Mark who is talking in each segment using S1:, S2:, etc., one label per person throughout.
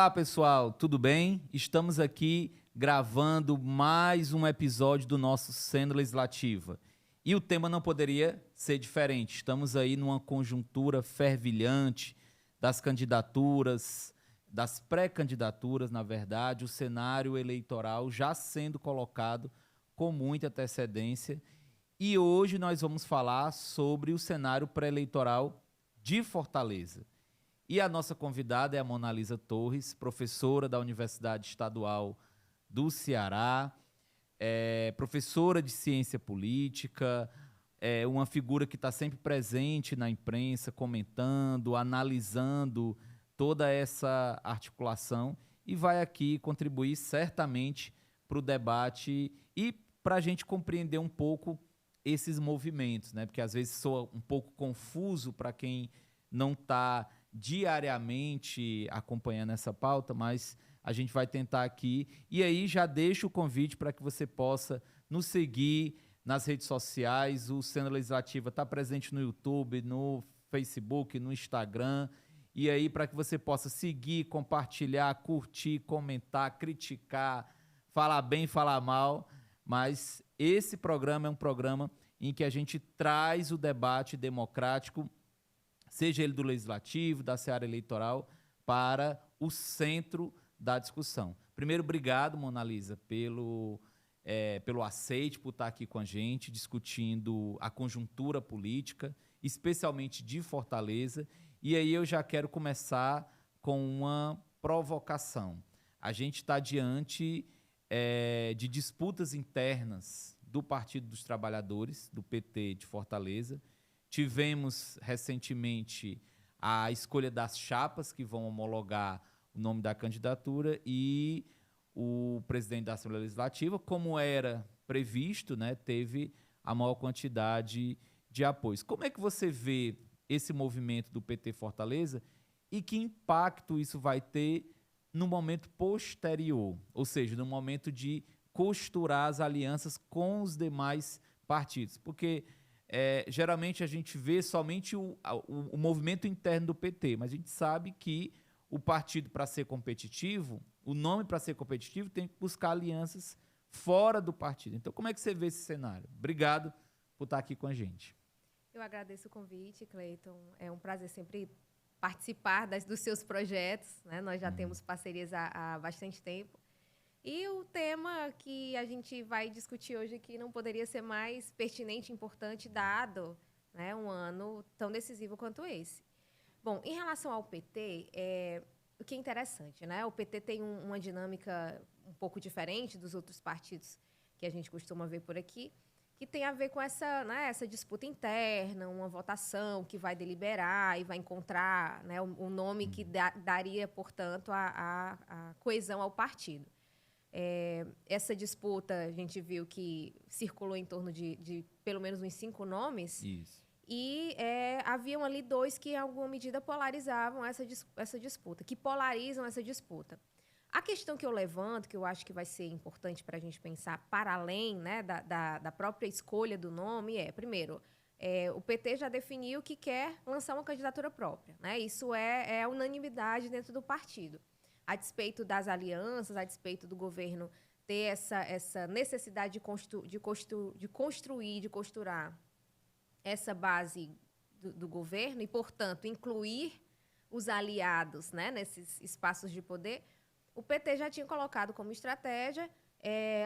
S1: Olá, pessoal, tudo bem? Estamos aqui gravando mais um episódio do nosso Cena Legislativa. E o tema não poderia ser diferente. Estamos aí numa conjuntura fervilhante das candidaturas, das pré-candidaturas, na verdade, o cenário eleitoral já sendo colocado com muita antecedência. E hoje nós vamos falar sobre o cenário pré-eleitoral de Fortaleza. E a nossa convidada é a Monalisa Torres, professora da Universidade Estadual do Ceará, professora de ciência política, uma figura que está sempre presente na imprensa, comentando, analisando toda essa articulação e vai aqui contribuir certamente para o debate e para a gente compreender um pouco esses movimentos, né? Porque às vezes soa um pouco confuso para quem não está diariamente acompanhando essa pauta, mas a gente vai tentar aqui. E aí já deixo o convite para que você possa nos seguir nas redes sociais. O Cena Legislativa está presente no YouTube, no Facebook, no Instagram. E aí para que você possa seguir, compartilhar, curtir, comentar, criticar, falar bem, falar mal. Mas esse programa é um programa em que a gente traz o debate democrático, seja ele do Legislativo, da seara eleitoral, para o centro da discussão. Primeiro, obrigado, Monalisa, pelo aceite, por estar aqui com a gente, discutindo a conjuntura política, especialmente de Fortaleza. E aí eu já quero começar com uma provocação. A gente está diante de disputas internas do Partido dos Trabalhadores, do PT de Fortaleza. Tivemos recentemente a escolha das chapas que vão homologar o nome da candidatura e o presidente da Assembleia Legislativa, como era previsto, né, teve a maior quantidade de apoios. Como é que você vê esse movimento do PT Fortaleza e que impacto isso vai ter no momento posterior, ou seja, no momento de costurar as alianças com os demais partidos? Porque geralmente a gente vê somente o movimento interno do PT, mas a gente sabe que o partido, para ser competitivo, o nome para ser competitivo, tem que buscar alianças fora do partido. Então, como é que você vê esse cenário? Obrigado por estar aqui com a gente.
S2: Eu agradeço o convite, Cleiton. É um prazer sempre participar dos seus projetos, né? Nós já temos parcerias há bastante tempo. E o tema que a gente vai discutir hoje aqui não poderia ser mais pertinente e importante, dado, né, um ano tão decisivo quanto esse. Bom, em relação ao PT, o que é interessante, né? O PT tem uma dinâmica um pouco diferente dos outros partidos que a gente costuma ver por aqui, que tem a ver com essa disputa interna, uma votação que vai deliberar e vai encontrar, né, o nome que daria, portanto, a coesão ao partido. Essa disputa, a gente viu que circulou em torno de pelo menos uns 5 nomes.
S1: Isso.
S2: E haviam ali 2 que, em alguma medida, polarizavam essa disputa, que polarizam essa disputa. A questão que eu levanto, que eu acho que vai ser importante para a gente pensar para além, né, da própria escolha do nome, primeiro, o PT já definiu que quer lançar uma candidatura própria, né? Isso é unanimidade dentro do partido. A despeito das alianças, a despeito do governo ter essa necessidade de construir, de costurar essa base do governo e, portanto, incluir os aliados, né, nesses espaços de poder, o PT já tinha colocado como estratégia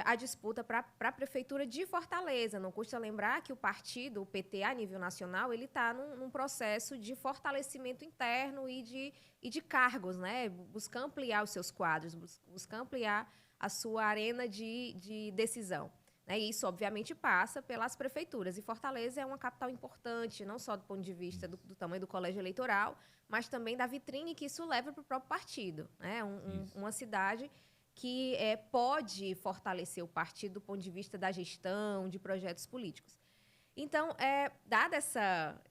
S2: a disputa para a Prefeitura de Fortaleza. Não custa lembrar que o partido, o PT, a nível nacional, ele está num processo de fortalecimento interno e de cargos, né? Busca ampliar os seus quadros, busca ampliar a sua arena de decisão. E isso, obviamente, passa pelas prefeituras. E Fortaleza é uma capital importante, não só do ponto de vista do tamanho do colégio eleitoral, mas também da vitrine que isso leva para o próprio partido. Uma cidade que pode fortalecer o partido do ponto de vista da gestão, de projetos políticos. Então, dado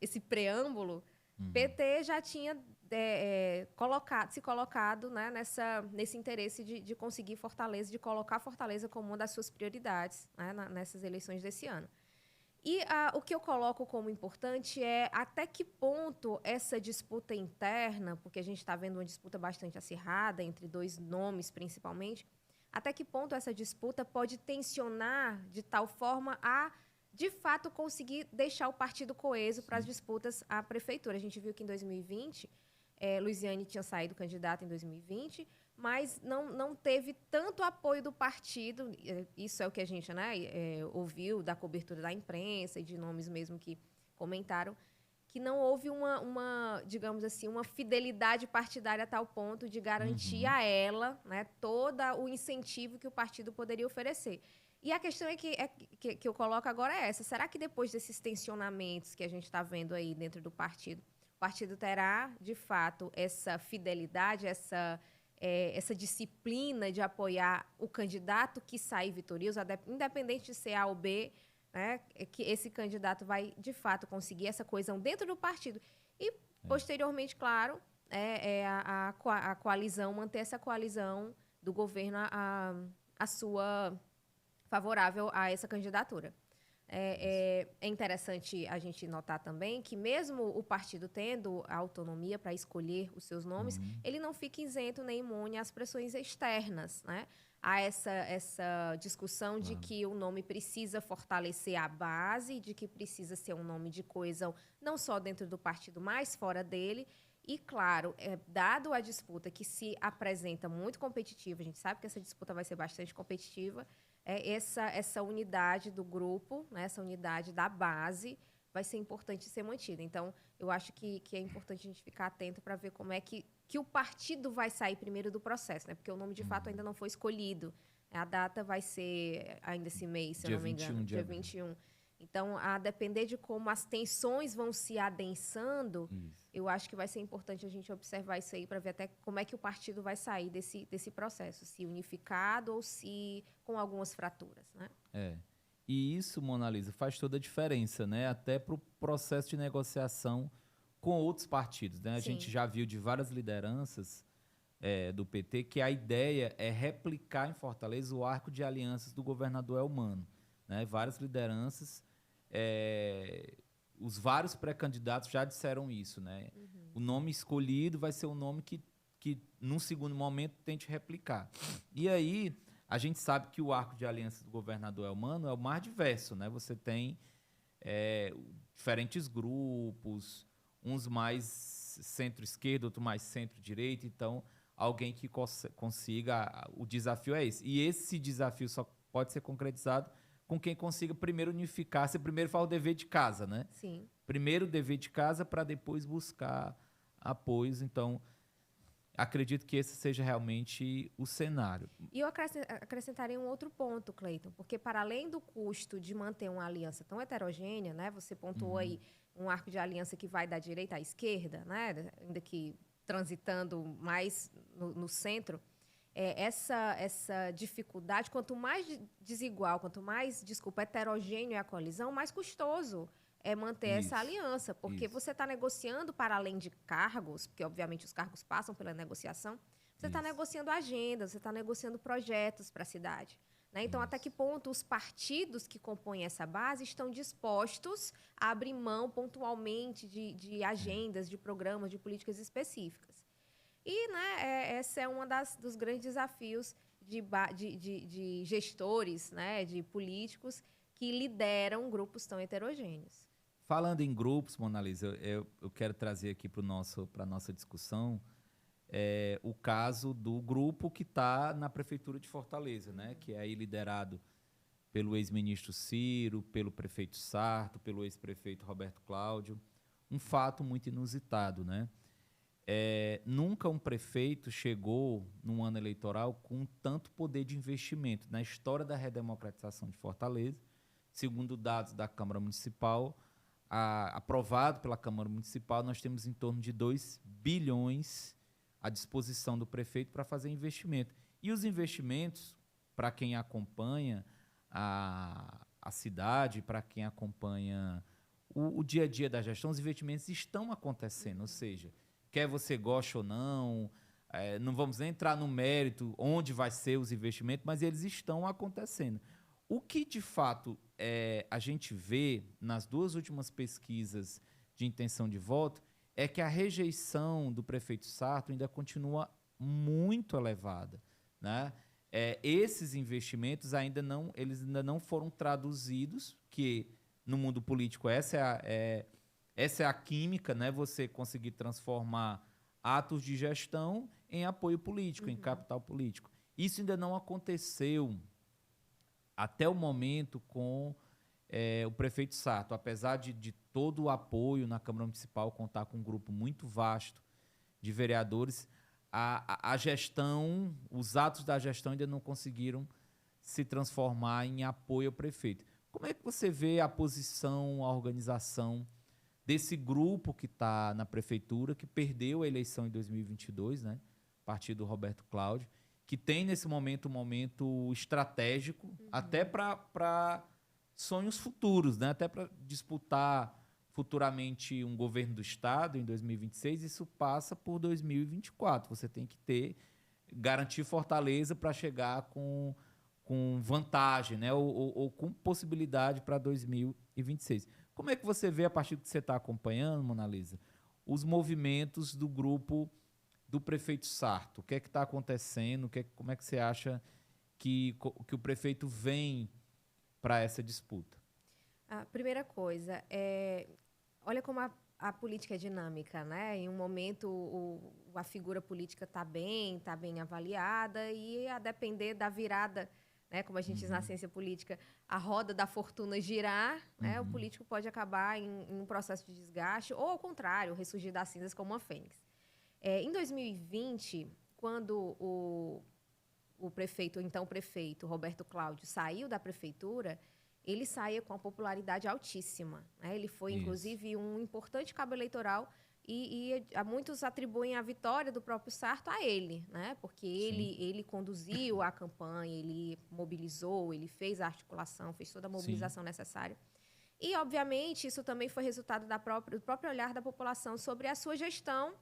S2: esse preâmbulo, PT já tinha se colocado, né, nesse interesse de conseguir Fortaleza, de colocar Fortaleza como uma das suas prioridades, né, nessas eleições desse ano. E o que eu coloco como importante é até que ponto essa disputa interna, porque a gente está vendo uma disputa bastante acirrada entre dois nomes, principalmente, até que ponto essa disputa pode tensionar de tal forma a, de fato, conseguir deixar o partido coeso para as disputas à prefeitura. A gente viu que em 2020, Luiziane tinha saído candidata em 2020, mas não teve tanto apoio do partido. Isso é o que a gente, né, ouviu da cobertura da imprensa e de nomes mesmo que comentaram, que não houve uma, digamos assim, uma fidelidade partidária a tal ponto de garantir a ela, né, todo o incentivo que o partido poderia oferecer. E a questão que eu coloco agora é essa. Será que depois desses tensionamentos que a gente está vendo aí dentro do partido, o partido terá, de fato, essa fidelidade, essa disciplina de apoiar o candidato que sair vitorioso, independente de ser A ou B, né, que esse candidato vai, de fato, conseguir essa coesão dentro do partido. E, posteriormente, claro, a coalizão, manter essa coalizão do governo a sua favorável a essa candidatura. É interessante a gente notar também que mesmo o partido tendo a autonomia para escolher os seus nomes, ele não fica isento nem imune às pressões externas, né? Há essa discussão de que o nome precisa fortalecer a base, de que precisa ser um nome de coesão não só dentro do partido, mas fora dele. E, claro, dado a disputa que se apresenta muito competitiva, a gente sabe que essa disputa vai ser bastante competitiva, essa unidade do grupo, né, essa unidade da base, vai ser importante ser mantida. Então, eu acho que é importante a gente ficar atento para ver como é que o partido vai sair primeiro do processo, né? Porque o nome, de fato, ainda não foi escolhido. A data vai ser ainda esse mês, se eu não me engano, dia 21. Então, a depender de como as tensões vão se adensando, eu acho que vai ser importante a gente observar isso aí para ver até como é que o partido vai sair desse processo, se unificado ou se com algumas fraturas, né?
S1: E isso, Mona Lisa, faz toda a diferença, né? Até para o processo de negociação com outros partidos, né? A gente já viu de várias lideranças do PT que a ideia é replicar em Fortaleza o arco de alianças do governador Elmano, né? Várias lideranças, os vários pré-candidatos já disseram isso, né? O nome escolhido vai ser um nome que num segundo momento, tente replicar. E aí, a gente sabe que o arco de alianças do governador Elmano é o mais diverso, né? Você tem diferentes grupos, uns mais centro-esquerda, outros mais centro-direita, então alguém que consiga, o desafio é esse. E esse desafio só pode ser concretizado com quem consiga primeiro unificar, você primeiro faz o dever de casa, né?
S2: Sim.
S1: Primeiro o dever de casa para depois buscar apoios, então acredito que esse seja realmente o cenário.
S2: E eu acrescentaria um outro ponto, Cleiton, porque para além do custo de manter uma aliança tão heterogênea, né, você pontuou aí um arco de aliança que vai da direita à esquerda, né, ainda que transitando mais no centro, essa dificuldade, quanto mais desigual, quanto mais, heterogêneo é a coalizão, mais custoso é manter essa aliança, porque você está negociando para além de cargos, porque obviamente os cargos passam pela negociação, você está negociando agendas, você está negociando projetos para a cidade. Né? Então, até que ponto os partidos que compõem essa base estão dispostos a abrir mão pontualmente de agendas, de programas, de políticas específicas. E, né, esse é um dos grandes desafios de gestores, né, de políticos que lideram grupos tão heterogêneos.
S1: Falando em grupos, Mona Lisa, eu quero trazer aqui para a nossa discussão o caso do grupo que está na Prefeitura de Fortaleza, né, que é aí liderado pelo ex-ministro Ciro, pelo prefeito Sarto, pelo ex-prefeito Roberto Cláudio. Um fato muito inusitado, né? Nunca um prefeito chegou num ano eleitoral com tanto poder de investimento. Na história da redemocratização de Fortaleza, segundo dados da Câmara Municipal, aprovado pela Câmara Municipal, nós temos em torno de 2 bilhões à disposição do prefeito para fazer investimento. E os investimentos, para quem acompanha a cidade, para quem acompanha o dia a dia da gestão, os investimentos estão acontecendo, ou seja, quer você goste ou não, não vamos nem entrar no mérito onde vai ser os investimentos, mas eles estão acontecendo. O que, de fato, a gente vê nas 2 últimas pesquisas de intenção de voto é que a rejeição do prefeito Sarto ainda continua muito elevada, né? Esses investimentos eles ainda não foram traduzidos, que no mundo político essa é a química, né? Você conseguir transformar atos de gestão em apoio político, em capital político. Isso ainda não aconteceu até o momento com o prefeito Sarto, apesar de todo o apoio na Câmara Municipal, contar com um grupo muito vasto de vereadores, a gestão, os atos da gestão ainda não conseguiram se transformar em apoio ao prefeito. Como é que você vê a posição, a organização desse grupo que está na prefeitura, que perdeu a eleição em 2022, né, a partir do Roberto Cláudio, que tem nesse momento um momento estratégico, até para sonhos futuros, né? Até para disputar futuramente um governo do Estado em 2026, isso passa por 2024. Você tem que garantir fortaleza para chegar com vantagem, né? Ou com possibilidade para 2026. Como é que você vê, a partir do que você está acompanhando, Mona Lisa, os movimentos do grupo do prefeito Sarto? O que é que está acontecendo? Como é que você acha que o prefeito vem para essa disputa?
S2: A primeira coisa, olha como a política é dinâmica, né? Em um momento a figura política está bem avaliada, e a depender da virada, né, como a gente diz na ciência política, a roda da fortuna girar, né, o político pode acabar em um processo de desgaste, ou ao contrário, ressurgir das cinzas como uma fênix. Em 2020, quando o então prefeito Roberto Cláudio saiu da prefeitura, ele saía com a popularidade altíssima, né? Ele foi, inclusive, um importante cabo eleitoral, e muitos atribuem a vitória do próprio Sarto a ele, né? Porque ele conduziu a campanha, ele mobilizou, ele fez a articulação, fez toda a mobilização necessária. E, obviamente, isso também foi resultado do próprio olhar da população sobre a sua gestão,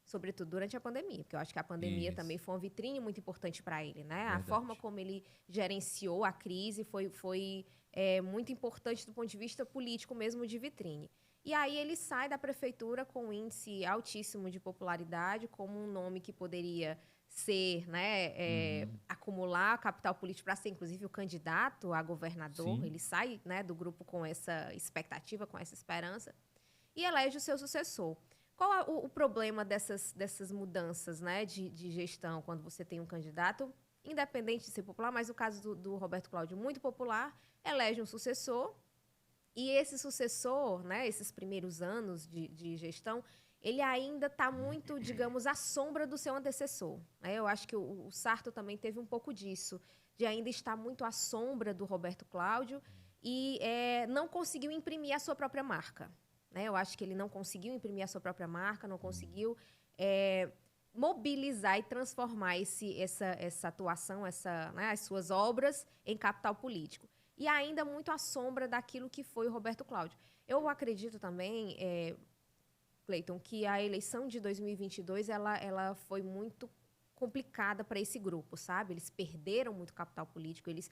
S2: sobretudo durante a pandemia, porque eu acho que a pandemia também foi uma vitrine muito importante para ele, né? Verdade. A forma como ele gerenciou a crise foi muito importante do ponto de vista político mesmo, de vitrine. E aí ele sai da prefeitura com um índice altíssimo de popularidade, como um nome que poderia ser, né, acumular capital político para ser, inclusive, o candidato a governador. Sim. Ele sai, né, do grupo com essa expectativa, com essa esperança, e elege o seu sucessor. Qual o problema dessas mudanças, né, de gestão, quando você tem um candidato, independente de ser popular, mas o caso do Roberto Cláudio, muito popular, elege um sucessor, e esse sucessor, né, esses primeiros anos de gestão, ele ainda está muito, digamos, à sombra do seu antecessor, né? Eu acho que o Sarto também teve um pouco disso, de ainda estar muito à sombra do Roberto Cláudio, e não conseguiu imprimir a sua própria marca. Eu acho que ele não conseguiu imprimir a sua própria marca, não conseguiu mobilizar e transformar essa atuação, né, as suas obras em capital político. E ainda muito à sombra daquilo que foi o Roberto Cláudio. Eu acredito também, Cleiton, que a eleição de 2022 ela foi muito complicada para esse grupo, sabe? Eles perderam muito capital político, eles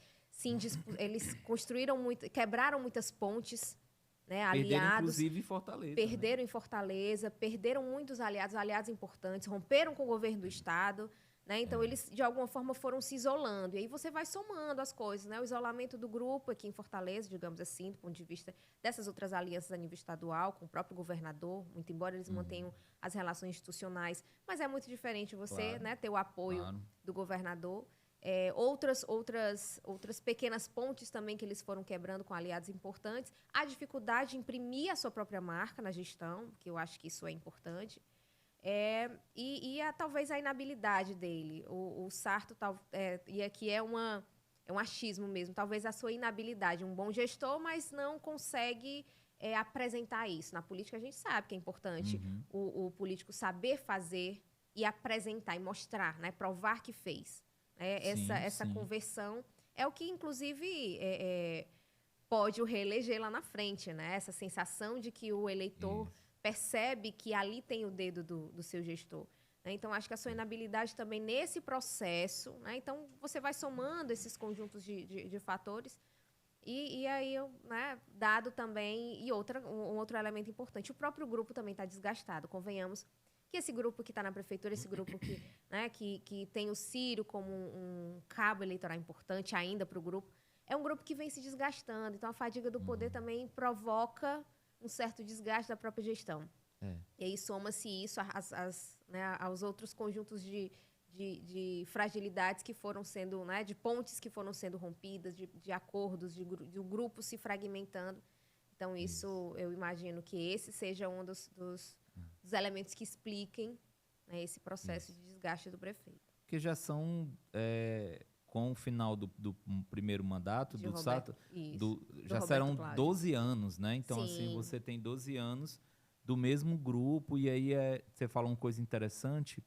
S2: construíram muito, quebraram muitas pontes, né,
S1: perderam, aliados, inclusive, em Fortaleza.
S2: Perderam, né, em Fortaleza, perderam muitos aliados importantes, romperam com o governo do Estado, né? Então, eles, de alguma forma, foram se isolando. E aí você vai somando as coisas, né? O isolamento do grupo aqui em Fortaleza, digamos assim, do ponto de vista dessas outras alianças a nível estadual, com o próprio governador, muito embora eles mantenham as relações institucionais, mas é muito diferente você, claro, né, ter o apoio, claro, do governador. Outras pequenas pontes também que eles foram quebrando com aliados importantes, a dificuldade de imprimir a sua própria marca na gestão, que eu acho que isso é importante, talvez a inabilidade dele. O Sarto, e aqui é um achismo mesmo, talvez a sua inabilidade, um bom gestor, mas não consegue apresentar isso. Na política a gente sabe que é importante o político saber fazer e apresentar e mostrar, né, provar que fez. Essa conversão é o que, inclusive, pode o reeleger lá na frente, né? Essa sensação de que o eleitor percebe que ali tem o dedo do seu gestor, né? Então, acho que a sua inabilidade também nesse processo, né? Então, você vai somando esses conjuntos de fatores E aí, né, dado também, e um outro elemento importante, o próprio grupo também está desgastado, convenhamos, que esse grupo que está na prefeitura, esse grupo que, né, que tem o Ciro como um cabo eleitoral importante ainda para o grupo, é um grupo que vem se desgastando. Então, a fadiga do poder também provoca um certo desgaste da própria gestão. E aí soma-se isso né, aos outros conjuntos de fragilidades que foram sendo, né, de pontes que foram sendo rompidas, de acordos, de grupo se fragmentando. Então, isso eu imagino que esse seja um dos elementos que expliquem, né, esse processo de desgaste do prefeito.
S1: Porque já são, com o final do primeiro mandato
S2: De
S1: do
S2: Roberto,
S1: Sarto,
S2: Roberto
S1: já serão
S2: Cláudio.
S1: 12 anos, né? Então, assim,
S2: Sim.
S1: você tem 12 anos do mesmo grupo, e aí você fala uma coisa interessante,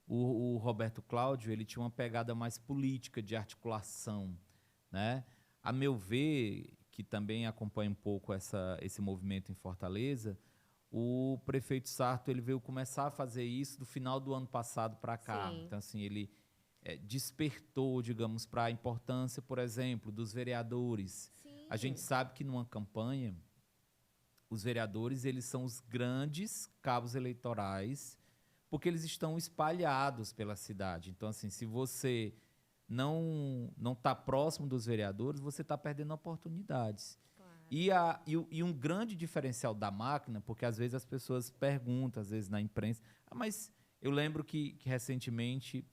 S1: o Roberto Cláudio, ele tinha uma pegada mais política, de articulação, né? A meu ver, que também acompanha um pouco esse movimento em Fortaleza, o prefeito Sarto, ele veio começar a fazer isso do final do ano passado para cá.
S2: Sim.
S1: Então, assim, ele despertou, digamos, para a importância, por exemplo, dos vereadores.
S2: Sim.
S1: A gente sabe que numa campanha, os vereadores, eles são os grandes cabos eleitorais, porque eles estão espalhados pela cidade. Então, assim, se você não está próximo dos vereadores, você está perdendo oportunidades.
S2: Claro.
S1: E um grande diferencial da máquina, porque às vezes as pessoas perguntam, às vezes na imprensa, mas eu lembro que recentemente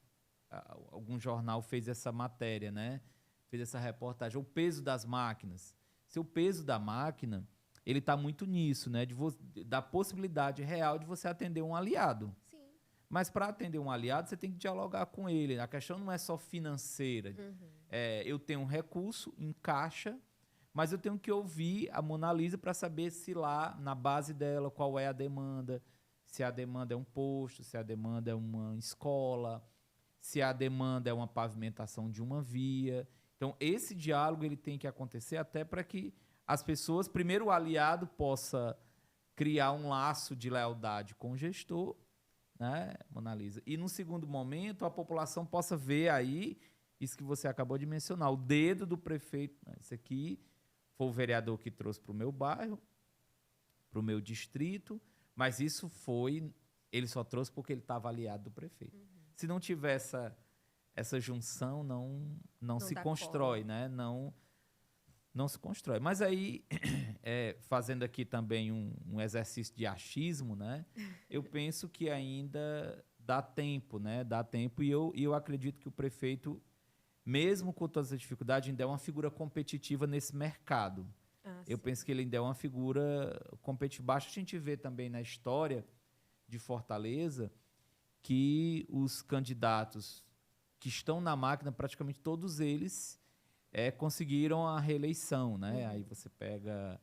S1: algum jornal fez essa matéria, né? Fez essa reportagem, o peso das máquinas. O peso da máquina, ele está muito nisso, né? Da possibilidade real de você atender um aliado.
S2: Sim.
S1: Mas para atender um aliado, você tem que dialogar com ele. A questão não é só financeira. Eu tenho um recurso em caixa, mas eu tenho que ouvir a Mona Lisa para saber se lá, na base dela, qual é a demanda. Se a demanda é um posto, se a demanda é uma escola, se a demanda é uma pavimentação de uma via. Então, esse diálogo ele tem que acontecer até para que as pessoas, primeiro o aliado possa criar um laço de lealdade com o gestor, né, Mona Lisa? E, num segundo momento, a população possa ver aí, isso que você acabou de mencionar, o dedo do prefeito. Né? Esse aqui foi o vereador que trouxe para o meu bairro, para o meu distrito, mas isso ele só trouxe porque ele estava aliado do prefeito. Se não tiver essa junção, não se constrói, né? Não se constrói. Mas aí, fazendo aqui também um exercício de achismo, né? Eu penso que ainda dá tempo, né? Dá tempo, e eu acredito que o prefeito, mesmo com todas as dificuldades, ainda é uma figura competitiva nesse mercado. Eu penso que ele ainda é uma figura competitiva. Basta a gente ver também na história de Fortaleza que os candidatos que estão na máquina, praticamente todos eles conseguiram a reeleição, né? Aí você pega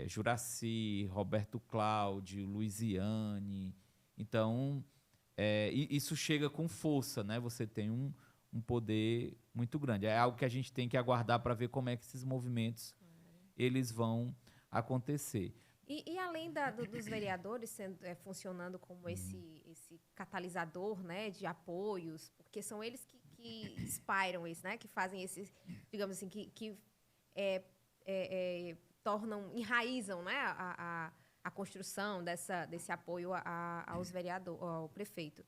S1: Juracy, Roberto Cláudio, Luiziane. Então, isso chega com força, né? Você tem um poder muito grande. É algo que a gente tem que aguardar para ver como é que esses movimentos eles vão acontecer.
S2: E além dos vereadores funcionando como esse catalisador, né, de apoios, porque são eles que inspiram isso, né, que fazem esses, digamos assim, que enraizam, né, a construção desse apoio aos vereadores, ao prefeito.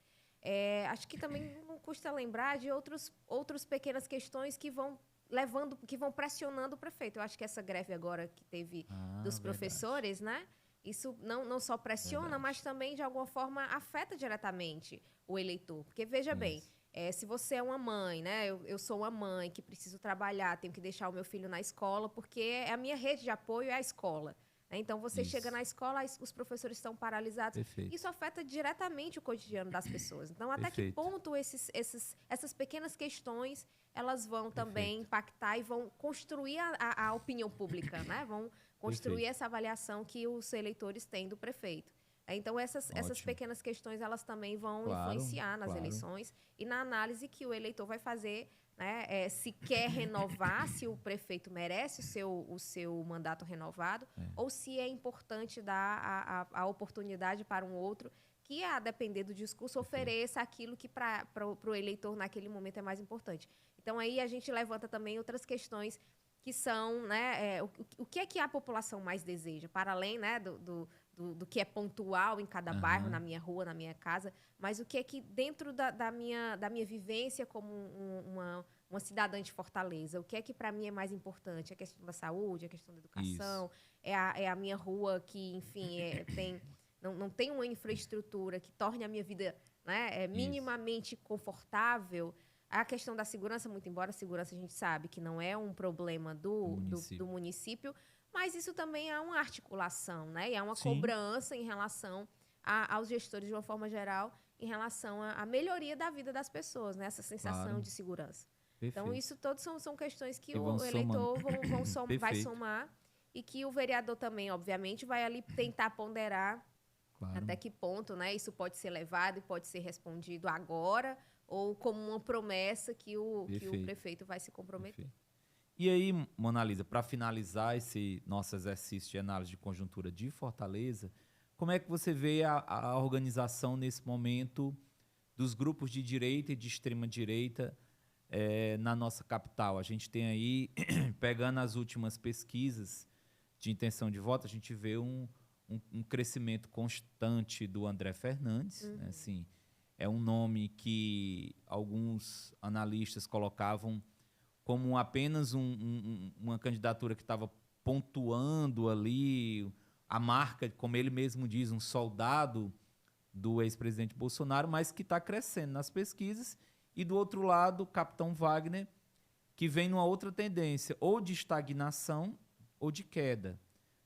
S2: Acho que também não custa lembrar de outras pequenas questões que vão pressionando o prefeito. Eu acho que essa greve agora que teve dos professores, né? Isso não só pressiona, mas também, de alguma forma, afeta diretamente o eleitor. Porque, veja bem, se você é uma mãe, né? Eu sou uma mãe que preciso trabalhar, tenho que deixar o meu filho na escola, porque a minha rede de apoio é a escola. Né? Então, você chega na escola, os professores estão paralisados.
S1: Perfeito.
S2: Isso afeta diretamente o cotidiano das pessoas. Então, até que ponto essas pequenas questões elas vão também impactar e vão construir a opinião pública, né? Vão construir essa avaliação que os eleitores têm do prefeito. Então, essas pequenas questões, elas também vão influenciar nas eleições e na análise que o eleitor vai fazer, né? Se quer renovar, se o prefeito merece o seu mandato renovado, ou se é importante dar a oportunidade para um outro que, a depender do discurso, ofereça aquilo que para o eleitor naquele momento é mais importante. Então, aí a gente levanta também outras questões que são, né, o que é que a população mais deseja, para além, né, do que é pontual em cada bairro, na minha rua, na minha casa, mas o que é que dentro da minha vivência como uma cidadã de Fortaleza, o que é que para mim é mais importante? A questão da saúde, a questão da educação, é a minha rua que, enfim, não tem uma infraestrutura que torne a minha vida, né, minimamente confortável. A questão da segurança, muito embora a segurança a gente sabe que não é um problema do município, mas isso também é uma articulação, né? E é uma cobrança em relação aos gestores, de uma forma geral, em relação à melhoria da vida das pessoas, né? Essa sensação de segurança.
S1: Perfeito.
S2: Então, isso todos são questões que
S1: E
S2: o eleitor vai
S1: Perfeito.
S2: somar e que o vereador também, obviamente, vai ali tentar ponderar até que ponto, né, isso pode ser levado e pode ser respondido agora ou como uma promessa que o prefeito vai se comprometer.
S1: Perfeito. E aí, Mona Lisa, para finalizar esse nosso exercício de análise de conjuntura de Fortaleza, como é que você vê a organização nesse momento dos grupos de direita e de extrema-direita na nossa capital? A gente tem aí, pegando as últimas pesquisas de intenção de voto, a gente vê um crescimento constante do André Fernandes. Né? Assim, é um nome que alguns analistas colocavam como apenas uma candidatura que estava pontuando ali a marca, como ele mesmo diz, um soldado do ex-presidente Bolsonaro, mas que está crescendo nas pesquisas. E, do outro lado, o capitão Wagner, que vem numa outra tendência, ou de estagnação ou de queda,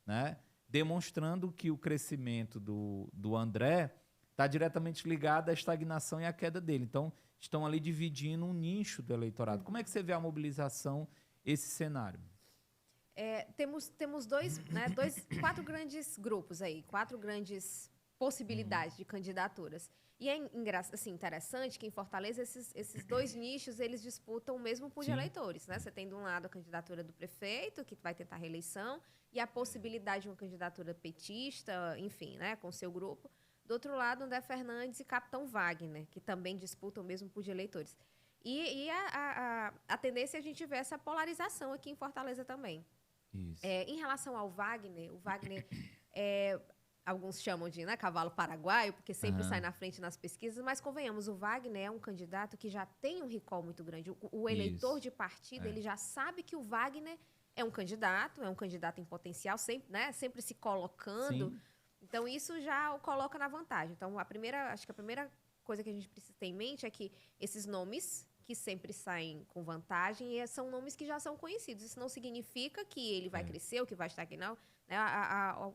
S1: né? Demonstrando que o crescimento do André está diretamente ligado à estagnação e à queda dele. Então, estão ali dividindo um nicho do eleitorado. Como é que você vê a mobilização, esse cenário?
S2: Temos quatro grandes grupos aí, 4 grandes possibilidades de candidaturas. E é assim, interessante que em Fortaleza esses 2 nichos eles disputam o mesmo pool de eleitores, né? Você tem de um lado a candidatura do prefeito, que vai tentar reeleição, e a possibilidade de uma candidatura petista, enfim, né, com seu grupo. Do outro lado, André Fernandes e Capitão Wagner, que também disputam o mesmo pool de eleitores. E a tendência é a gente ver essa polarização aqui em Fortaleza também.
S1: Isso.
S2: Em relação ao Wagner, o Wagner alguns chamam de, né, cavalo paraguaio, porque sempre sai na frente nas pesquisas, mas convenhamos, o Wagner é um candidato que já tem um recall muito grande. O eleitor de partido, ele já sabe que o Wagner é um candidato em potencial, sempre se colocando. Sim. Então, isso já o coloca na vantagem. Então, acho que a primeira coisa que a gente precisa ter em mente é que esses nomes que sempre saem com vantagem são nomes que já são conhecidos. Isso não significa que ele vai crescer ou que vai estagnar. Né?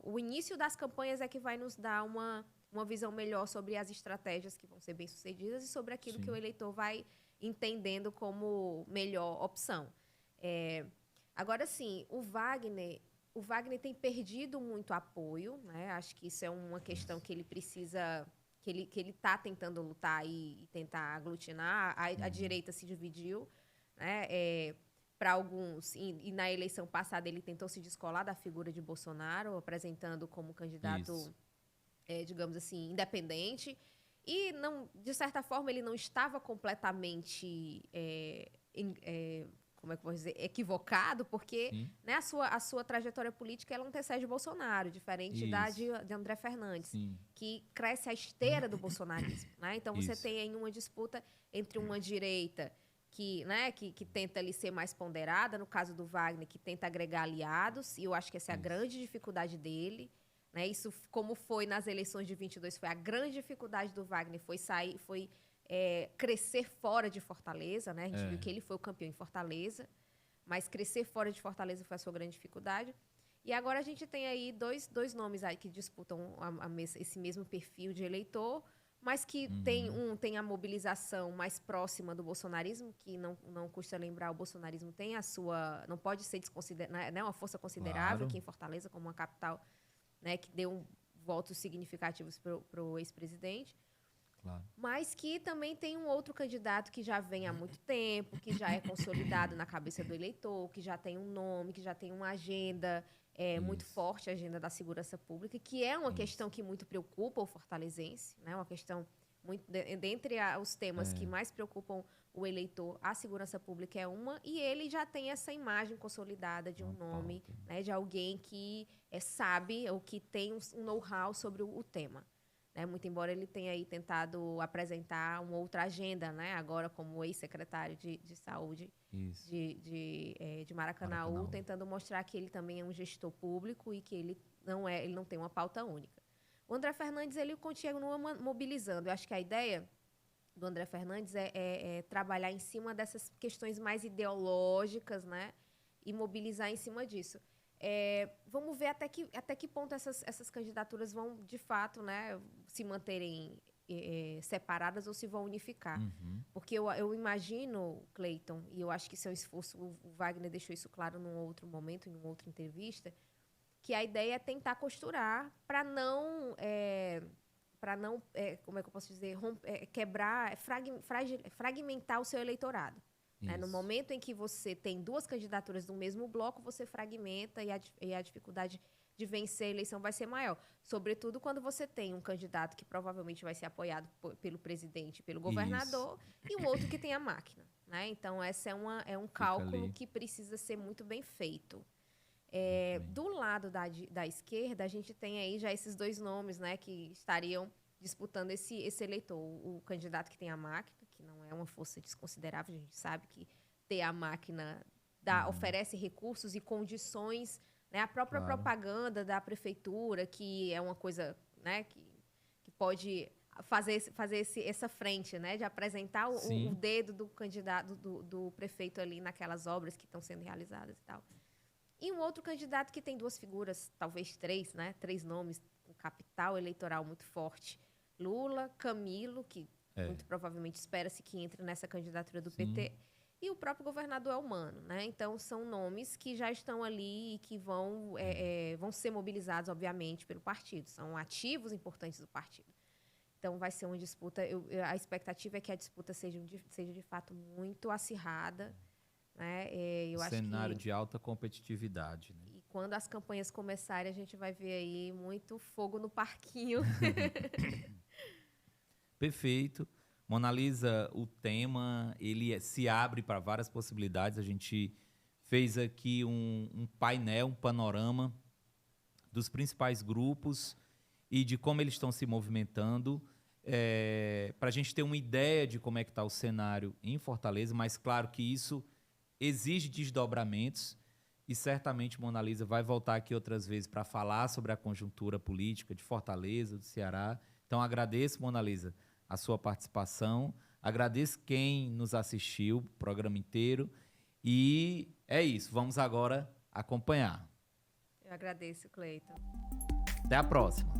S2: O início das campanhas é que vai nos dar uma visão melhor sobre as estratégias que vão ser bem-sucedidas e sobre aquilo que o eleitor vai entendendo como melhor opção. Agora, sim, o Wagner tem perdido muito apoio, né? Acho que isso é uma questão que ele precisa, que ele está tentando lutar e tentar aglutinar. A direita se dividiu, né? Para alguns, e na eleição passada ele tentou se descolar da figura de Bolsonaro, apresentando como candidato, digamos assim, independente. E, de certa forma, ele não estava completamente... como é que eu vou dizer, equivocado, porque né, a sua trajetória política ela antecede o Bolsonaro, diferente da de André Fernandes, que cresce à esteira do bolsonarismo. Né? Então, você tem aí uma disputa entre uma direita que tenta ali ser mais ponderada, no caso do Wagner, que tenta agregar aliados, e eu acho que essa é a grande dificuldade dele. Né? Isso, como foi nas eleições de 22, foi a grande dificuldade do Wagner, foi crescer fora de Fortaleza, né? A gente viu que ele foi o campeão em Fortaleza, mas crescer fora de Fortaleza foi a sua grande dificuldade. E agora a gente tem aí dois nomes aí que disputam esse mesmo perfil de eleitor, mas que tem a mobilização mais próxima do bolsonarismo, que não custa lembrar, o bolsonarismo tem a sua... Não pode ser desconsiderada, né? Uma força considerável aqui em Fortaleza, como uma capital, né, que deu votos significativos para o ex-presidente. Claro. Mas que também tem um outro candidato que já vem há muito tempo, que já é consolidado na cabeça do eleitor, que já tem um nome, que já tem uma agenda muito forte, a agenda da segurança pública, que é uma questão que muito preocupa o fortalezense, né? Uma questão Dentre os temas que mais preocupam o eleitor, a segurança pública é uma, e ele já tem essa imagem consolidada de um nome, né, de alguém que sabe ou que tem um know-how sobre o tema. Né? Muito embora ele tenha aí tentado apresentar uma outra agenda, né, agora como ex-secretário de Saúde de Maracanaú, tentando mostrar que ele também é um gestor público e que ele não tem uma pauta única. O André Fernandes, ele continua mobilizando. Eu acho que a ideia do André Fernandes é trabalhar em cima dessas questões mais ideológicas, né? E mobilizar em cima disso. Vamos ver até que ponto essas candidaturas vão, de fato, né, se manterem separadas ou se vão unificar. Porque eu imagino, Cleiton, e eu acho que isso é um esforço, o Wagner deixou isso claro num outro momento, em uma outra entrevista, que a ideia é tentar costurar para não, como é que eu posso dizer, quebrar, fragmentar o seu eleitorado. Né? No momento em que você tem duas candidaturas do mesmo bloco, você fragmenta e a dificuldade de vencer a eleição vai ser maior. Sobretudo quando você tem um candidato que provavelmente vai ser apoiado pelo presidente, pelo governador, e um outro que tem a máquina. Né? Então, esse é um cálculo que precisa ser muito bem feito. Do lado da esquerda, a gente tem aí já esses dois nomes, né, que estariam disputando esse eleitor. O candidato que tem a máquina, que não é uma força desconsiderável, a gente sabe que ter a máquina oferece recursos e condições, né, a própria propaganda da prefeitura, que é uma coisa, né, que pode fazer essa frente, né, de apresentar o dedo do candidato, do prefeito ali naquelas obras que estão sendo realizadas e tal. E um outro candidato que tem duas figuras, talvez três, né? 3 nomes, um capital eleitoral muito forte. Lula, Camilo, que muito provavelmente espera-se que entre nessa candidatura do PT, e o próprio governador Elmano. Né? Então, são nomes que já estão ali e que vão ser mobilizados, obviamente, pelo partido. São ativos importantes do partido. Então, vai ser uma disputa... a expectativa é que a disputa seja de fato muito acirrada. Né?
S1: Cenário de alta competitividade. Né?
S2: E quando as campanhas começarem, a gente vai ver aí muito fogo no parquinho.
S1: Perfeito. Monalisa, o tema ele se abre para várias possibilidades. A gente fez aqui um painel, um panorama dos principais grupos e de como eles estão se movimentando, para a gente ter uma ideia de como é que está o cenário em Fortaleza, mas claro que isso exige desdobramentos e certamente Monalisa vai voltar aqui outras vezes para falar sobre a conjuntura política de Fortaleza, do Ceará. Então, agradeço, Monalisa, a sua participação. Agradeço quem nos assistiu, o programa inteiro. E é isso, vamos agora acompanhar.
S2: Eu agradeço, Cleiton.
S1: Até a próxima.